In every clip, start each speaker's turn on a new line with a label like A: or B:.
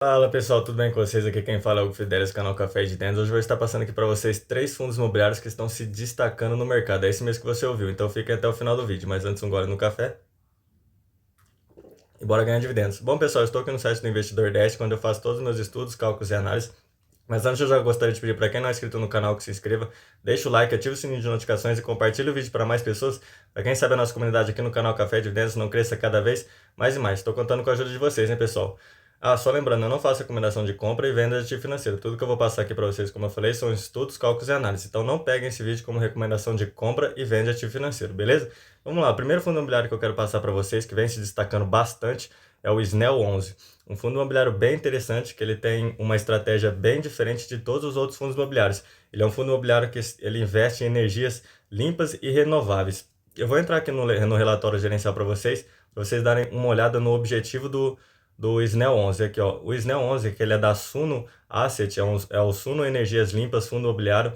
A: Fala pessoal, tudo bem com vocês? Aqui quem fala é o Fidelis, canal Café de Vendas. Hoje eu vou estar passando aqui para vocês três fundos imobiliários que estão se destacando no mercado. É esse mesmo que você ouviu, então fiquem até o final do vídeo. Mas antes, um gole no café e bora ganhar dividendos. Bom pessoal, eu estou aqui no site do Investidor 10, quando eu faço todos os meus estudos, cálculos e análises. Mas antes eu já gostaria de pedir para quem não é inscrito no canal que se inscreva, deixa o like, ative o sininho de notificações e compartilhe o vídeo para mais pessoas. Para quem sabe a nossa comunidade aqui no canal Café de Vendas não cresça cada vez mais e mais. Estou contando com a ajuda de vocês, hein pessoal? Só lembrando, eu não faço recomendação de compra e venda de ativo financeiro. Tudo que eu vou passar aqui para vocês, como eu falei, são estudos, cálculos e análises. Então não peguem esse vídeo como recomendação de compra e venda de ativo financeiro, beleza? Vamos lá, o primeiro fundo imobiliário que eu quero passar para vocês, que vem se destacando bastante, é o Snell 11. Um fundo imobiliário bem interessante, que ele tem uma estratégia bem diferente de todos os outros fundos imobiliários. Ele é um fundo imobiliário que ele investe em energias limpas e renováveis. Eu vou entrar aqui no relatório gerencial para vocês darem uma olhada no objetivo do Snell 11 aqui, ó. O Snell 11, que ele é da Suno Asset, é o Suno Energias Limpas Fundo Imobiliário.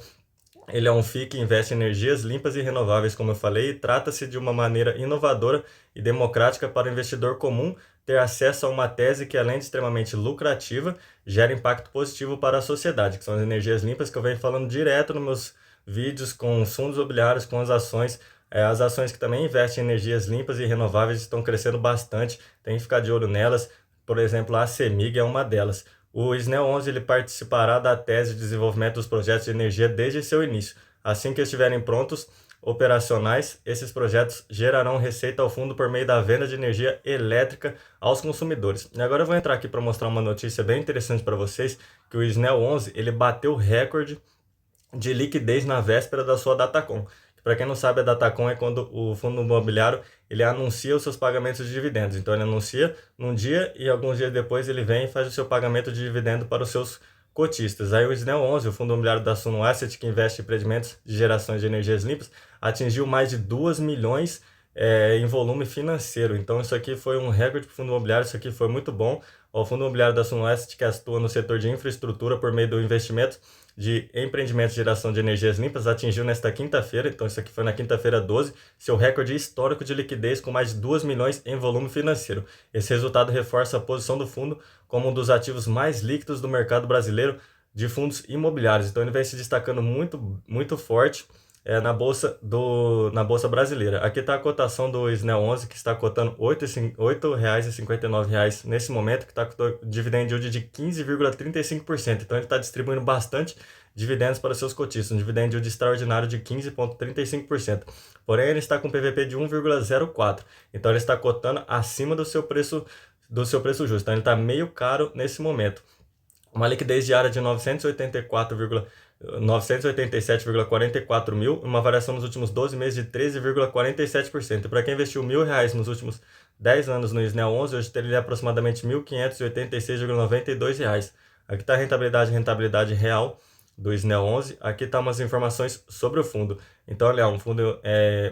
A: Ele é um FII que investe em energias limpas e renováveis, como eu falei, e trata-se de uma maneira inovadora e democrática para o investidor comum ter acesso a uma tese que, além de extremamente lucrativa, gera impacto positivo para a sociedade, que são as energias limpas que eu venho falando direto nos meus vídeos com os fundos imobiliários, com as ações. As ações que também investem em energias limpas e renováveis estão crescendo bastante, tem que ficar de olho nelas. Por exemplo, a CEMIG é uma delas. O SNEL 11 ele participará da tese de desenvolvimento dos projetos de energia desde seu início. Assim que estiverem prontos, operacionais, esses projetos gerarão receita ao fundo por meio da venda de energia elétrica aos consumidores. E agora eu vou entrar aqui para mostrar uma notícia bem interessante para vocês, que o SNEL 11 ele bateu o recorde de liquidez na véspera da sua Datacom. Para quem não sabe, a Datacom é quando o fundo imobiliário ele anuncia os seus pagamentos de dividendos. Então ele anuncia num dia e alguns dias depois ele vem e faz o seu pagamento de dividendo para os seus cotistas. Aí o SNEL 11, o fundo imobiliário da Suno Asset, que investe em empreendimentos de gerações de energias limpas, atingiu mais de 2 milhões em volume financeiro. Então isso aqui foi um recorde para o fundo imobiliário, isso aqui foi muito bom. O fundo imobiliário da Suno Asset, que atua no setor de infraestrutura por meio do investimento de empreendimentos de geração de energias limpas, atingiu nesta quinta-feira, então isso aqui foi na quinta-feira 12, seu recorde histórico de liquidez com mais de 2 milhões em volume financeiro. Esse resultado reforça a posição do fundo como um dos ativos mais líquidos do mercado brasileiro de fundos imobiliários. Então ele vem se destacando muito forte na Bolsa Brasileira. Aqui está a cotação do SNEL 11, que está cotando R$ 8,59 nesse momento, que está com dividend yield de 15,35%. Então ele está distribuindo bastante dividendos para seus cotistas, um dividend yield extraordinário de 15,35%. Porém, ele está com PVP de 1,04. Então ele está cotando acima do seu preço justo. Então ele está meio caro nesse momento. Uma liquidez diária de 987,44 mil, uma variação nos últimos 12 meses de 13,47%. Para quem investiu R$ 1.000 nos últimos 10 anos no SNEL 11, hoje teria aproximadamente R$ 1.586,92. Aqui está a rentabilidade real do SNEL 11. Aqui está umas informações sobre o fundo. Então, ele é um fundo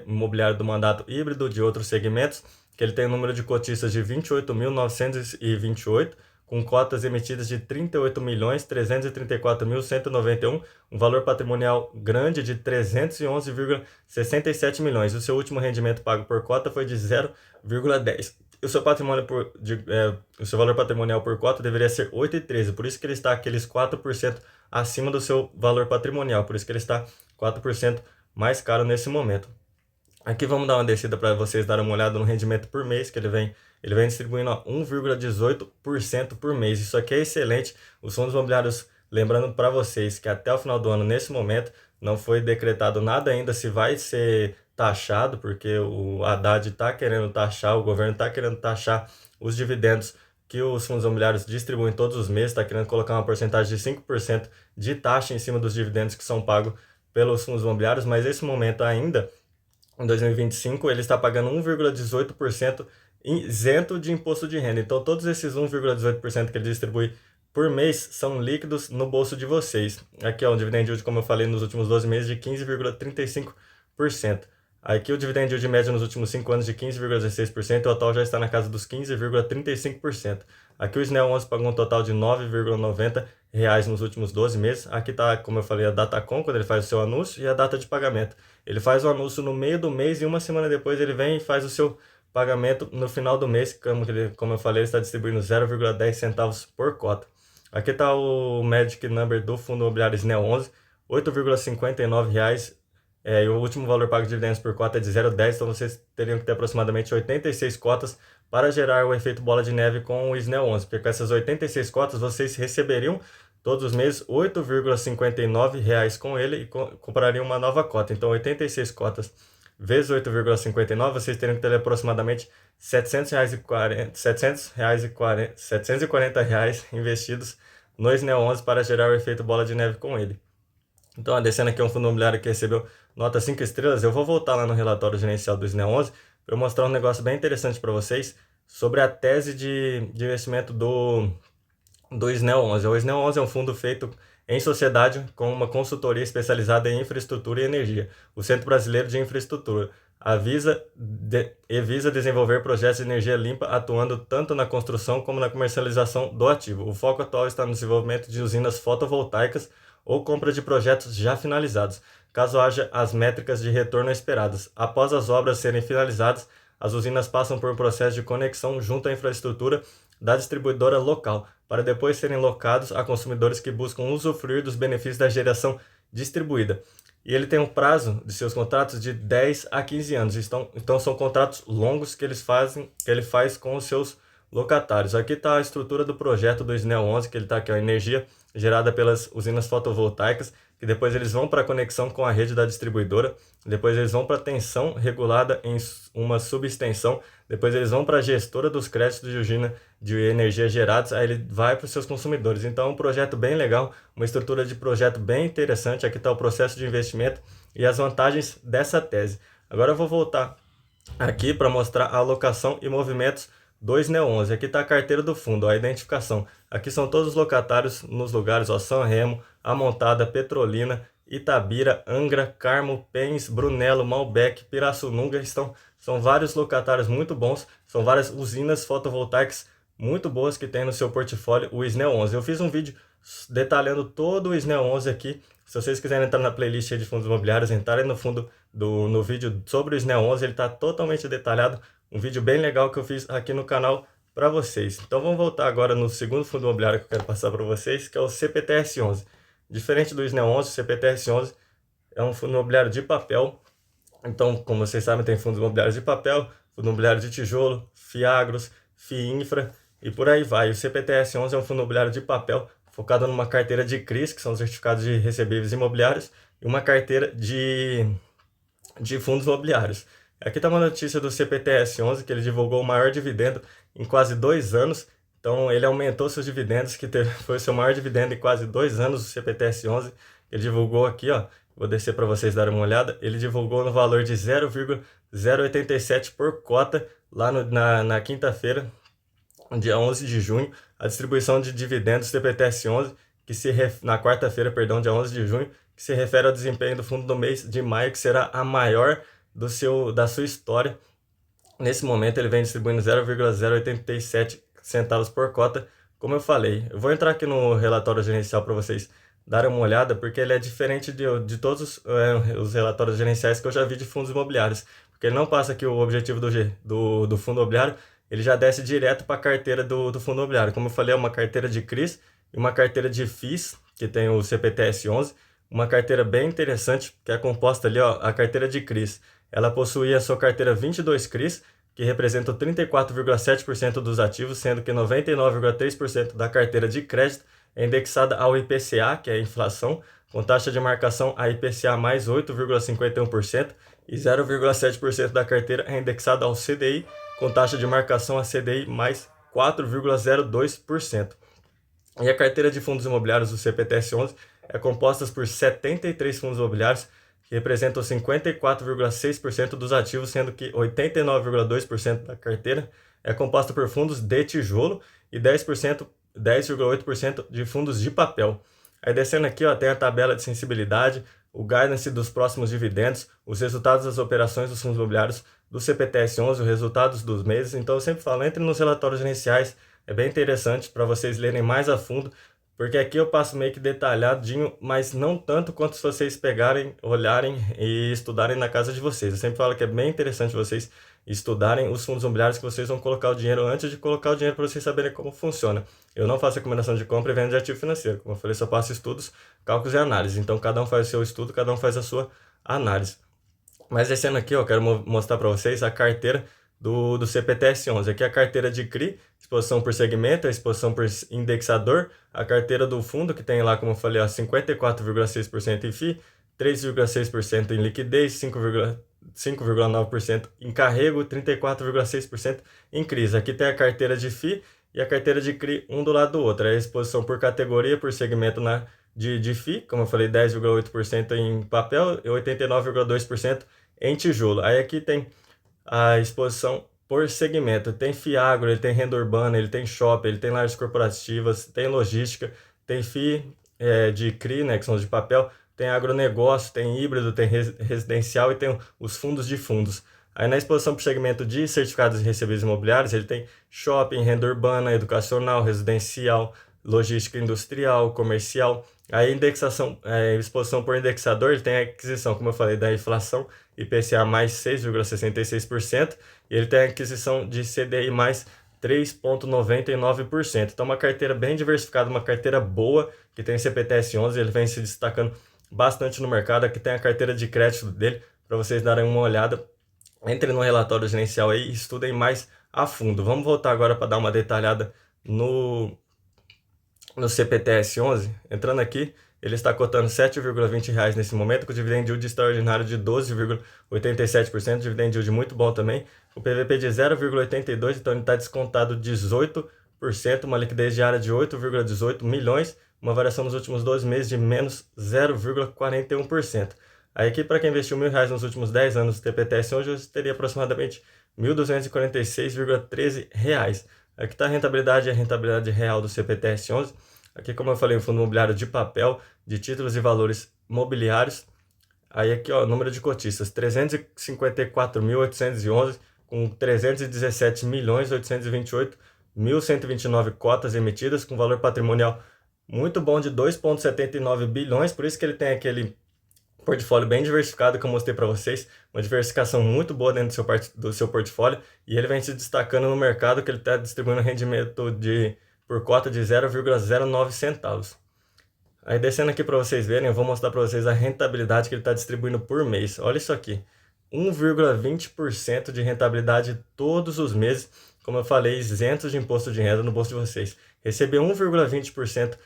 A: imobiliário do mandato híbrido de outros segmentos, que ele tem um número de cotistas de 28.928, com cotas emitidas de 38.334.191, um valor patrimonial grande de 311,67 milhões. O seu último rendimento pago por cota foi de 0,10. O seu valor patrimonial por cota deveria ser 8,13, por isso que ele está aqueles 4% acima do seu valor patrimonial, por isso que ele está 4% mais caro nesse momento. Aqui vamos dar uma descida para vocês darem uma olhada no rendimento por mês, que ele vem distribuindo 1,18% por mês. Isso aqui é excelente. Os fundos imobiliários, lembrando para vocês que até o final do ano, nesse momento, não foi decretado nada ainda se vai ser taxado, porque o Haddad está querendo taxar, o governo está querendo taxar os dividendos que os fundos imobiliários distribuem todos os meses, está querendo colocar uma porcentagem de 5% de taxa em cima dos dividendos que são pagos pelos fundos imobiliários, mas nesse momento ainda, em 2025, ele está pagando 1,18% isento de imposto de renda. Então, todos esses 1,18% que ele distribui por mês são líquidos no bolso de vocês. Aqui, ó, o dividend yield, como eu falei, nos últimos 12 meses de 15,35%. Aqui o dividend yield médio nos últimos 5 anos de 15,16%, o atual já está na casa dos 15,35%. Aqui o SNEL 11 pagou um total de R$ 9,90 nos últimos 12 meses. Aqui está, como eu falei, a Datacom, quando ele faz o seu anúncio, e a data de pagamento. Ele faz o anúncio no meio do mês e uma semana depois ele vem e faz o seu pagamento no final do mês, como eu falei, ele está distribuindo 0,10 centavos por cota. Aqui está o Magic Number do Fundo Imobiliário SNEL 11, R$ 8,59. E o último valor pago de dividendos por cota é de 0,10, então vocês teriam que ter aproximadamente 86 cotas para gerar o efeito bola de neve com o SNEL 11, porque com essas 86 cotas vocês receberiam todos os meses R$ 8,59 com ele e comprariam uma nova cota. Então 86 cotas vezes 8,59, vocês teriam que ter aproximadamente R$ 740 investidos no SNEL 11 para gerar o efeito bola de neve com ele. Então, descendo aqui é um fundo imobiliário que recebeu nota 5 estrelas. Eu vou voltar lá no relatório gerencial do SNEL 11 para mostrar um negócio bem interessante para vocês sobre a tese de investimento do SNEL 11. O SNEL 11 é um fundo feito em sociedade com uma consultoria especializada em infraestrutura e energia, o Centro Brasileiro de Infraestrutura. Visa desenvolver projetos de energia limpa, atuando tanto na construção como na comercialização do ativo. O foco atual está no desenvolvimento de usinas fotovoltaicas ou compra de projetos já finalizados, caso haja as métricas de retorno esperadas. Após as obras serem finalizadas, as usinas passam por um processo de conexão junto à infraestrutura da distribuidora local, para depois serem locados a consumidores que buscam usufruir dos benefícios da geração distribuída. E ele tem um prazo de seus contratos de 10 a 15 anos. Então são contratos longos que ele faz com os seus locatários. Aqui está a estrutura do projeto do SNEL 11, que ele está aqui, a energia gerada pelas usinas fotovoltaicas, que depois eles vão para a conexão com a rede da distribuidora, depois eles vão para a tensão regulada em uma subextensão, depois eles vão para a gestora dos créditos de usina de energia gerados, aí ele vai para os seus consumidores. Então é um projeto bem legal, uma estrutura de projeto bem interessante. Aqui está o processo de investimento e as vantagens dessa tese. Agora eu vou voltar aqui para mostrar a alocação e movimentos do SNEL 11. Aqui está a carteira do fundo, a identificação. Aqui são todos os locatários nos lugares, Sanremo, Amontada, Petrolina, Itabira, Angra, Carmo, Pens, Brunello, Malbec, Pirassununga. São vários locatários muito bons, são várias usinas fotovoltaicas muito boas que tem no seu portfólio o SNEL 11. Eu fiz um vídeo detalhando todo o SNEL 11 aqui. Se vocês quiserem entrar na playlist de fundos imobiliários, entrarem no vídeo sobre o SNEL 11, ele está totalmente detalhado. Um vídeo bem legal que eu fiz aqui no canal para vocês. Então vamos voltar agora no segundo fundo imobiliário que eu quero passar para vocês, que é o CPTS11. Diferente do SNEL 11, o CPTS11 é um fundo imobiliário de papel. Então, como vocês sabem, tem fundos imobiliários de papel, fundo imobiliário de tijolo, FIAGROS, FIINFRA e por aí vai. O CPTS11 é um fundo imobiliário de papel focado numa carteira de CRIs, que são os certificados de recebíveis imobiliários, e uma carteira de fundos imobiliários. Aqui está uma notícia do CPTS11, que ele divulgou o maior dividendo em quase 2 anos. Então, ele aumentou seus dividendos, foi o seu maior dividendo em quase 2 anos, o CPTS11. Ele divulgou aqui, ó, vou descer para vocês darem uma olhada. Ele divulgou no valor de 0,087 por cota, lá na quinta-feira, dia 11 de junho. A distribuição de dividendos CPTS11, na quarta-feira, perdão, dia 11 de junho, que se refere ao desempenho do fundo do mês de maio, que será a maior da sua história. Nesse momento ele vem distribuindo 0,087 centavos por cota, como eu falei. Eu vou entrar aqui no relatório gerencial para vocês darem uma olhada, porque ele é diferente de todos os relatórios gerenciais que eu já vi de fundos imobiliários, porque ele não passa aqui o objetivo do fundo imobiliário, ele já desce direto para a carteira do fundo imobiliário. Como eu falei, é uma carteira de CRIs e uma carteira de FIIs, que tem o CPTS11, uma carteira bem interessante, que é composta ali, ó, a carteira de CRIs. Ela possui a sua carteira 22 CRIs, que representam 34,7% dos ativos, sendo que 99,3% da carteira de crédito é indexada ao IPCA, que é a inflação, com taxa de marcação a IPCA mais 8,51%, e 0,7% da carteira é indexada ao CDI, com taxa de marcação a CDI mais 4,02%. E a carteira de fundos imobiliários do CPTS11 é composta por 73 fundos imobiliários, que representam 54,6% dos ativos, sendo que 89,2% da carteira é composta por fundos de tijolo e 10,8% de fundos de papel. Aí descendo aqui, ó, tem a tabela de sensibilidade, o guidance dos próximos dividendos, os resultados das operações dos fundos imobiliários do CPTS11, os resultados dos meses. Então eu sempre falo, entre nos relatórios gerenciais, é bem interessante para vocês lerem mais a fundo, porque aqui eu passo meio que detalhadinho, mas não tanto quanto se vocês pegarem, olharem e estudarem na casa de vocês. Eu sempre falo que é bem interessante vocês estudarem os fundos imobiliários que vocês vão colocar o dinheiro antes de colocar o dinheiro para vocês saberem como funciona. Eu não faço recomendação de compra e venda de ativo financeiro. Como eu falei, só passo estudos, cálculos e análise. Então, cada um faz o seu estudo, cada um faz a sua análise. Mas descendo aqui, eu quero mostrar para vocês a carteira do CPTS11. Aqui é a carteira de CRI, exposição por segmento, a exposição por indexador, a carteira do fundo, que tem lá, como eu falei, 54,6% em FII, 3,6% em liquidez, 5,9% em carrego, 34,6% em CRIs. Aqui tem a carteira de FII e a carteira de CRI, um do lado do outro. É a exposição por categoria, por segmento de FII, como eu falei, 10,8% em papel e 89,2% em tijolo. Aí aqui tem a exposição por segmento. Tem FIAGRO, ele tem renda urbana, ele tem shopping, ele tem lajes corporativas, tem logística, tem FII de CRI, né, que são os de papel, tem agronegócio, tem híbrido, tem residencial e tem os fundos de fundos. Aí na exposição por segmento de certificados e recebíveis imobiliários, ele tem shopping, renda urbana, educacional, residencial, logística industrial, comercial. A indexação, exposição por indexador, ele tem a aquisição, como eu falei, da inflação IPCA mais 6,66%, e ele tem a aquisição de CDI mais 3,99%. Então, uma carteira bem diversificada, uma carteira boa, que tem CPTS11, ele vem se destacando bastante no mercado. Aqui tem a carteira de crédito dele, para vocês darem uma olhada. Entrem no relatório gerencial aí e estudem mais a fundo. Vamos voltar agora para dar uma detalhada no CPTS11. Entrando aqui, ele está cotando R$ 7,20 nesse momento, com dividend yield extraordinário de 12,87%, dividend yield muito bom também, o PVP de 0,82%, então ele está descontado 18%, uma liquidez diária de 8,18 milhões, uma variação nos últimos 12 meses de menos 0,41%. Aí aqui, para quem investiu R$ 1.000 nos últimos 10 anos no CPTS, hoje você teria aproximadamente R$ 1.246,13. Aqui está a rentabilidade real do CPTS11. Aqui, como eu falei, o fundo imobiliário de papel, de títulos e valores mobiliários. Aí aqui, ó, número de cotistas, 354.811, com 317.828.129 cotas emitidas, com valor patrimonial muito bom de 2,79 bilhões, por isso que ele tem aquele portfólio bem diversificado que eu mostrei para vocês, uma diversificação muito boa dentro do seu portfólio, e ele vem se destacando no mercado, que ele está distribuindo rendimento por cota de 0,09 centavos. Aí descendo aqui para vocês verem, eu vou mostrar para vocês a rentabilidade que ele está distribuindo por mês. Olha isso aqui, 1,20% de rentabilidade todos os meses, como eu falei, isentos de imposto de renda no bolso de vocês. Receber 1,20%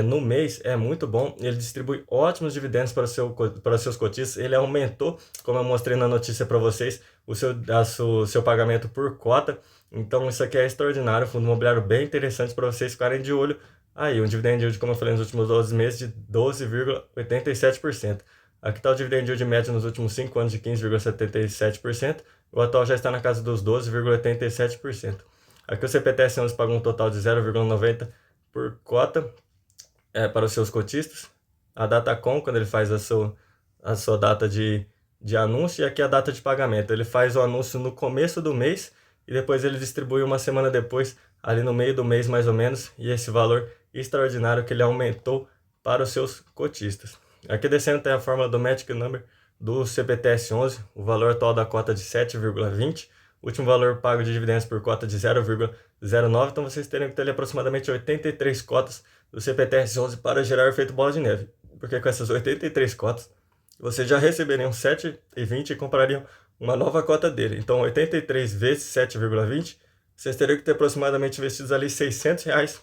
A: no mês é muito bom. Ele distribui ótimos dividendos para os seus cotistas. Ele aumentou, como eu mostrei na notícia para vocês, o seu pagamento por cota. Então isso aqui é extraordinário, fundo imobiliário bem interessante para vocês ficarem de olho. Aí um dividend yield, como eu falei, nos últimos 12 meses de 12,87%. Aqui está o dividend yield médio nos últimos 5 anos de 15,77%. O atual já está na casa dos 12,87%. Aqui o CPTS11 paga um total de 0,90 por cota para os seus cotistas. A Datacom, quando ele faz a sua data de anúncio, e aqui a data de pagamento. Ele faz o anúncio no começo do mês e depois ele distribui uma semana depois, ali no meio do mês mais ou menos, e esse valor extraordinário que ele aumentou para os seus cotistas. Aqui descendo tem a fórmula do Magic Number do CPTS11, o valor atual da cota de 7,20, último valor pago de dividendos por cota de 0,09, então vocês teriam que ter ali aproximadamente 83 cotas do CPTS11 para gerar o efeito bola de neve, porque com essas 83 cotas, vocês já receberiam 7,20 e comprariam uma nova cota dele. Então 83 vezes 7,20, vocês teriam que ter aproximadamente investidos ali R$600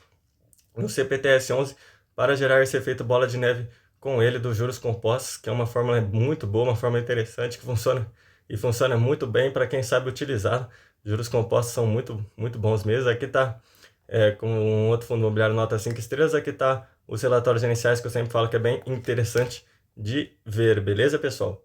A: no CPTS11 para gerar esse efeito bola de neve com ele dos juros compostos, que é uma fórmula muito boa, uma fórmula interessante que funciona muito bem para quem sabe utilizar. Juros compostos são muito, muito bons mesmo. Aqui está com um outro fundo imobiliário nota 5 estrelas, aqui está os relatórios iniciais que eu sempre falo que é bem interessante de ver, beleza, pessoal?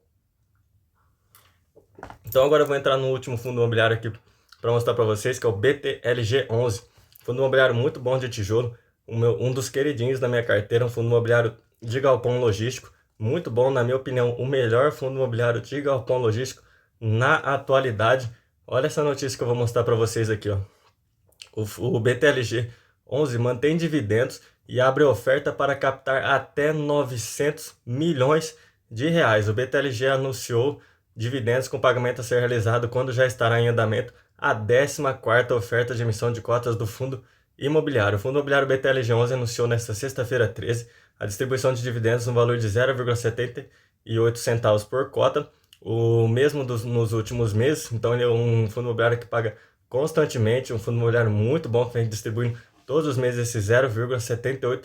A: Então agora eu vou entrar no último fundo imobiliário aqui para mostrar para vocês, que é o BTLG11. Fundo imobiliário muito bom de tijolo, um dos queridinhos da minha carteira, um fundo imobiliário de galpão logístico, muito bom, na minha opinião, o melhor fundo imobiliário de galpão logístico na atualidade. Olha essa notícia que eu vou mostrar para vocês aqui, ó. O BTLG11 mantém dividendos e abre oferta para captar até 900 milhões de reais. O BTLG anunciou dividendos com pagamento a ser realizado quando já estará em andamento a 14ª oferta de emissão de cotas do Fundo Imobiliário. O Fundo Imobiliário BTLG11 anunciou nesta sexta-feira 13 a distribuição de dividendos no valor de 0,78 centavos por cota, o mesmo nos últimos meses. Então ele é um fundo imobiliário que paga constantemente, um fundo imobiliário muito bom que vem distribuindo todos os meses esse 0,78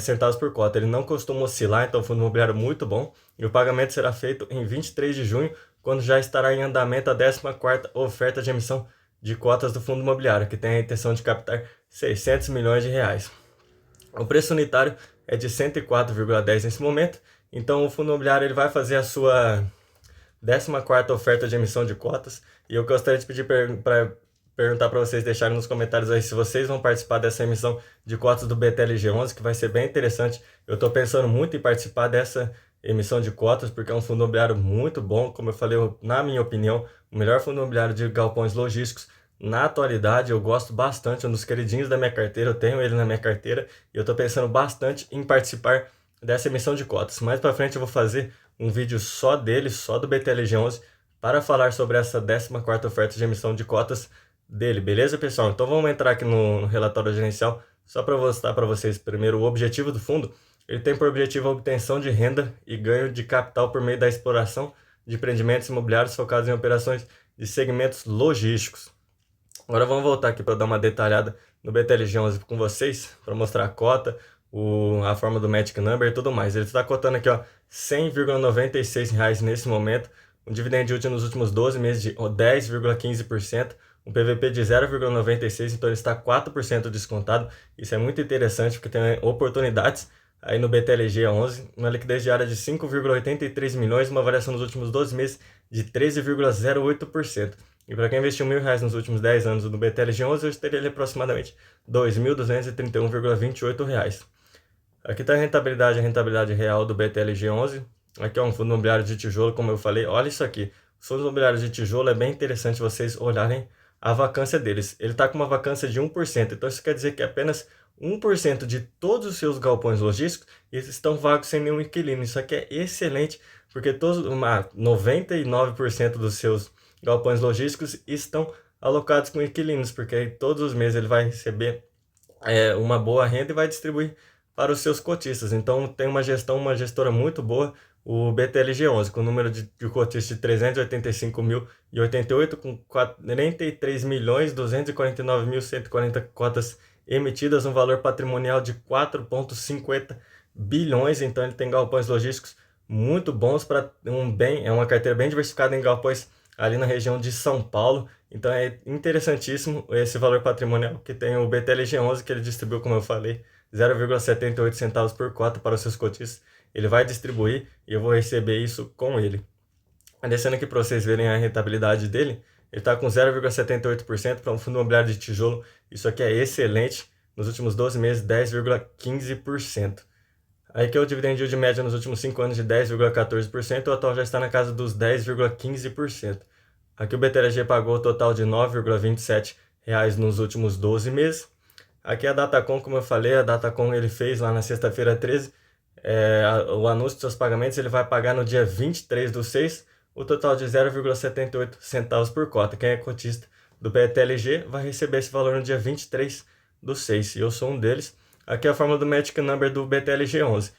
A: centavos por cota. Ele não costuma oscilar, então é um fundo imobiliário muito bom. E o pagamento será feito em 23 de junho, quando já estará em andamento a 14ª oferta de emissão de cotas do fundo imobiliário, que tem a intenção de captar 600 milhões de reais. O preço unitário é de 104,10 nesse momento, então o fundo imobiliário ele vai fazer a sua 14ª oferta de emissão de cotas, e eu gostaria de pedir para perguntar para vocês deixarem nos comentários aí se vocês vão participar dessa emissão de cotas do BTLG11, que vai ser bem interessante. Eu estou pensando muito em participar dessa emissão de cotas, porque é um fundo imobiliário muito bom, como eu falei, na minha opinião, o melhor fundo imobiliário de galpões logísticos na atualidade. Eu gosto bastante, é um dos queridinhos da minha carteira, eu tenho ele na minha carteira, e eu estou pensando bastante em participar dessa emissão de cotas. Mais para frente eu vou fazer um vídeo só dele, só do BTLG11, para falar sobre essa 14ª oferta de emissão de cotas dele, beleza, pessoal? Então vamos entrar aqui no relatório gerencial, só para mostrar para vocês primeiro o objetivo do fundo. Ele tem por objetivo a obtenção de renda e ganho de capital por meio da exploração de empreendimentos imobiliários focados em operações de segmentos logísticos. Agora vamos voltar aqui para dar uma detalhada no BTLG11 com vocês, para mostrar a cota, a forma do Magic Number e tudo mais. Ele está cotando aqui, ó, R$ 100,96 nesse momento, um dividend yield nos últimos 12 meses de 10,15%, um PVP de 0,96, então ele está 4% descontado. Isso é muito interessante porque tem oportunidades aí no BTLG11, uma liquidez diária de 5,83 milhões, uma variação nos últimos 12 meses de 13,08%. E para quem investiu R$ 1.000 nos últimos 10 anos no BTLG11, hoje teria ele aproximadamente R$ 2.231,28. Aqui está a rentabilidade real do BTLG11. Aqui é um fundo imobiliário de tijolo, como eu falei. Olha isso aqui. Os fundos imobiliários de tijolo é bem interessante vocês olharem a vacância deles. Ele está com uma vacância de 1%. Então isso quer dizer que apenas 1% de todos os seus galpões logísticos estão vagos sem nenhum inquilino. Isso aqui é excelente, porque 99% dos seus galpões logísticos estão alocados com inquilinos, porque aí todos os meses ele vai receber uma boa renda e vai distribuir para os seus cotistas. Então tem uma gestora muito boa, o BTLG11, com o número de cotistas de 385.088, com 43.249.140 cotas emitidas, um valor patrimonial de 4,50 bilhões. Então ele tem galpões logísticos muito bons para é uma carteira bem diversificada em galpões ali na região de São Paulo. Então é interessantíssimo esse valor patrimonial que tem o BTLG11, que ele distribuiu, como eu falei, 0,78 centavos por cota para os seus cotistas. Ele vai distribuir e eu vou receber isso com ele. Descendo aqui para vocês verem a rentabilidade dele, ele está com 0,78% para um fundo imobiliário de tijolo. Isso aqui é excelente. Nos últimos 12 meses, 10,15%. Aí que é o dividend yield médio nos últimos 5 anos de 10,14%, o atual já está na casa dos 10,15%. Aqui o BTLG pagou o total de R$ 9,27 nos últimos 12 meses. Aqui a Datacom, como eu falei, a Datacom ele fez lá na sexta-feira 13, o anúncio dos seus pagamentos. Ele vai pagar no dia 23/6 o total de 0,78 centavos por cota. Quem é cotista do BTLG vai receber esse valor no dia 23/6, e eu sou um deles. Aqui é a fórmula do Magic Number do BTLG11.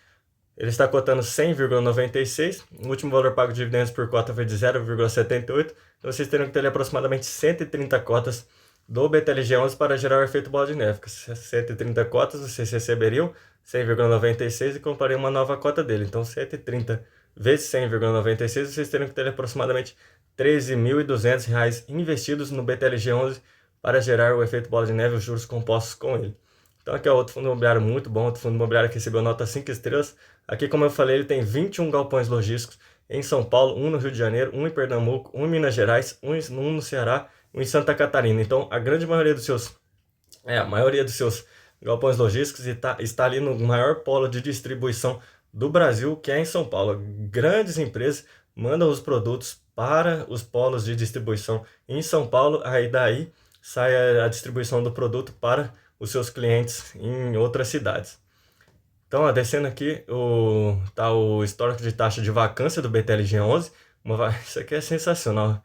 A: Ele está cotando 100,96. O último valor pago de dividendos por cota foi de 0,78. Então vocês terão que ter aproximadamente 130 cotas do BTLG11 para gerar o efeito bola de neve. 130 cotas vocês receberiam 100,96 e comprariam uma nova cota dele. Então 130 vezes 100,96 vocês terão que ter aproximadamente R$ 13.200 investidos no BTLG11 para gerar o efeito bola de neve e os juros compostos com ele. Então aqui é outro fundo imobiliário muito bom, outro fundo imobiliário que recebeu nota 5 estrelas. Aqui, como eu falei, ele tem 21 galpões logísticos em São Paulo, um no Rio de Janeiro, um em Pernambuco, um em Minas Gerais, um no Ceará, um em Santa Catarina. Então a maioria dos seus galpões logísticos está ali no maior polo de distribuição do Brasil, que é em São Paulo. Grandes empresas mandam os produtos para os polos de distribuição em São Paulo, aí daí sai a distribuição do produto para os seus clientes em outras cidades. Então, descendo aqui, tá o histórico de taxa de vacância do BTLG11. Isso aqui é sensacional.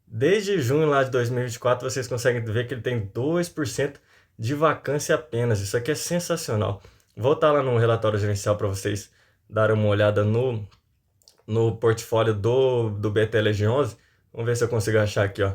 A: Desde junho lá de 2024, vocês conseguem ver que ele tem 2% de vacância apenas. Isso aqui é sensacional. Vou estar lá no relatório gerencial para vocês darem uma olhada no portfólio do BTLG11. Vamos ver se eu consigo achar aqui, ó.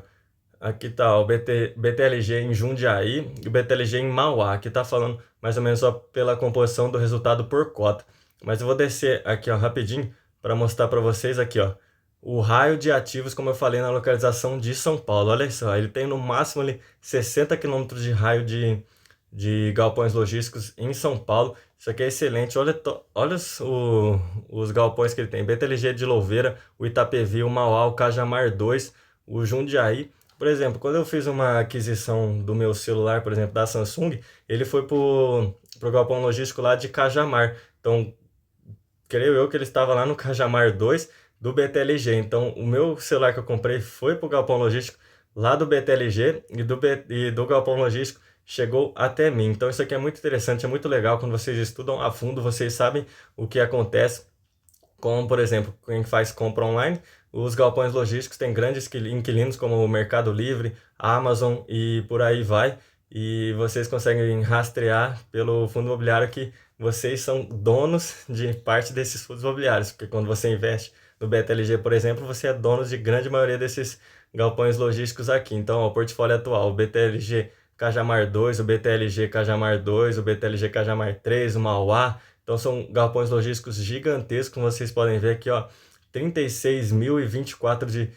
A: Aqui tá o BTLG em Jundiaí e o BTLG em Mauá. Aqui tá falando mais ou menos só pela composição do resultado por cota. Mas eu vou descer aqui, ó, rapidinho para mostrar para vocês aqui, ó, o raio de ativos, como eu falei, na localização de São Paulo. Olha só, ele tem no máximo ali 60 quilômetros de raio de galpões logísticos em São Paulo. Isso aqui é excelente. Olha os galpões que ele tem. BTLG de Louveira, o Itapevi, o Mauá, o Cajamar 2, o Jundiaí. Por exemplo, quando eu fiz uma aquisição do meu celular, por exemplo, da Samsung, ele foi pro galpão logístico lá de Cajamar. Então, creio eu que ele estava lá no Cajamar 2 do BTLG. Então, o meu celular que eu comprei foi pro galpão logístico lá do BTLG e do galpão logístico chegou até mim. Então, isso aqui é muito interessante, é muito legal. Quando vocês estudam a fundo, vocês sabem o que acontece. Como, por exemplo, quem faz compra online, os galpões logísticos têm grandes inquilinos como o Mercado Livre, a Amazon e por aí vai. E vocês conseguem rastrear pelo fundo imobiliário que vocês são donos de parte desses fundos imobiliários. Porque quando você investe no BTLG, por exemplo, você é dono de grande maioria desses galpões logísticos aqui. Então, ó, o portfólio atual, o BTLG Cajamar 2, o BTLG Cajamar 2, o BTLG Cajamar 3, o Mauá. Então são galpões logísticos gigantescos, como vocês podem ver aqui, ó, 36.024 de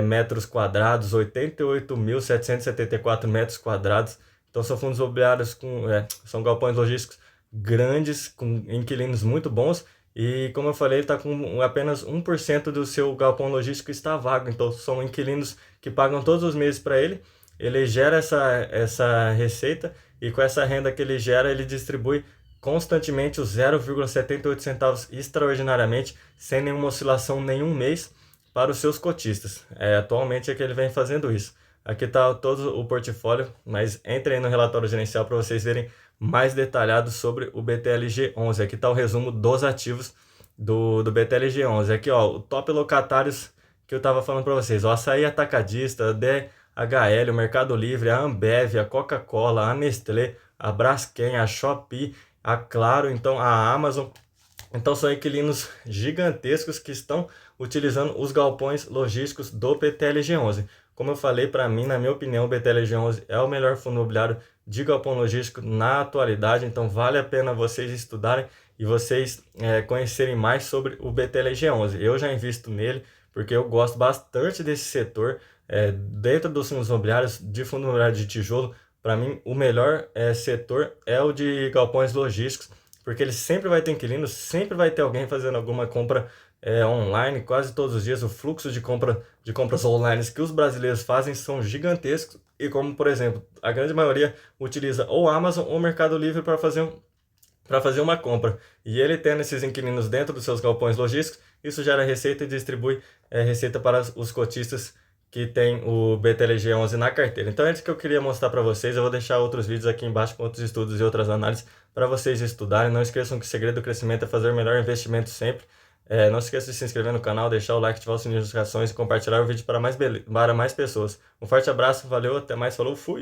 A: metros quadrados, 88.774 metros quadrados. Então são fundos imobiliários são galpões logísticos grandes, com inquilinos muito bons. E como eu falei, ele está com apenas 1% do seu galpão logístico está vago. Então são inquilinos que pagam todos os meses para ele. Ele gera essa receita e com essa renda que ele gera, ele distribui constantemente os 0,78 centavos extraordinariamente, sem nenhuma oscilação nenhum mês para os seus cotistas. Atualmente é que ele vem fazendo isso. Aqui está todo o portfólio, mas entrem no relatório gerencial para vocês verem mais detalhados sobre o BTLG11. Aqui está o resumo dos ativos do BTLG11. Aqui, ó, o top locatários que eu estava falando para vocês. O Açaí Atacadista, a DHL, o Mercado Livre, a Ambev, a Coca-Cola, a Nestlé, a Braskem, a Shopee, a Claro, então a Amazon. Então são inquilinos gigantescos que estão utilizando os galpões logísticos do BTLG11. Como eu falei, para mim, na minha opinião, o BTLG11 é o melhor fundo imobiliário de galpão logístico na atualidade. Então vale a pena vocês estudarem e vocês conhecerem mais sobre o BTLG11. Eu já invisto nele porque eu gosto bastante desse setor. Dentro dos fundos imobiliários, de fundo imobiliário de tijolo, para mim, o melhor setor é o de galpões logísticos, porque ele sempre vai ter inquilinos, sempre vai ter alguém fazendo alguma compra online, quase todos os dias. O fluxo de compras online que os brasileiros fazem são gigantescos, e como, por exemplo, a grande maioria utiliza ou Amazon ou Mercado Livre para fazer uma compra. E ele tendo esses inquilinos dentro dos seus galpões logísticos, isso gera receita e distribui receita para os cotistas que tem o BTLG11 na carteira. Então é isso que eu queria mostrar para vocês. Eu vou deixar outros vídeos aqui embaixo com outros estudos e outras análises para vocês estudarem. Não esqueçam que o segredo do crescimento é fazer o melhor investimento sempre. Não se esqueça de se inscrever no canal, deixar o like, ativar o sininho de notificações e compartilhar o vídeo para mais pessoas. Um forte abraço, valeu, até mais, falou, fui!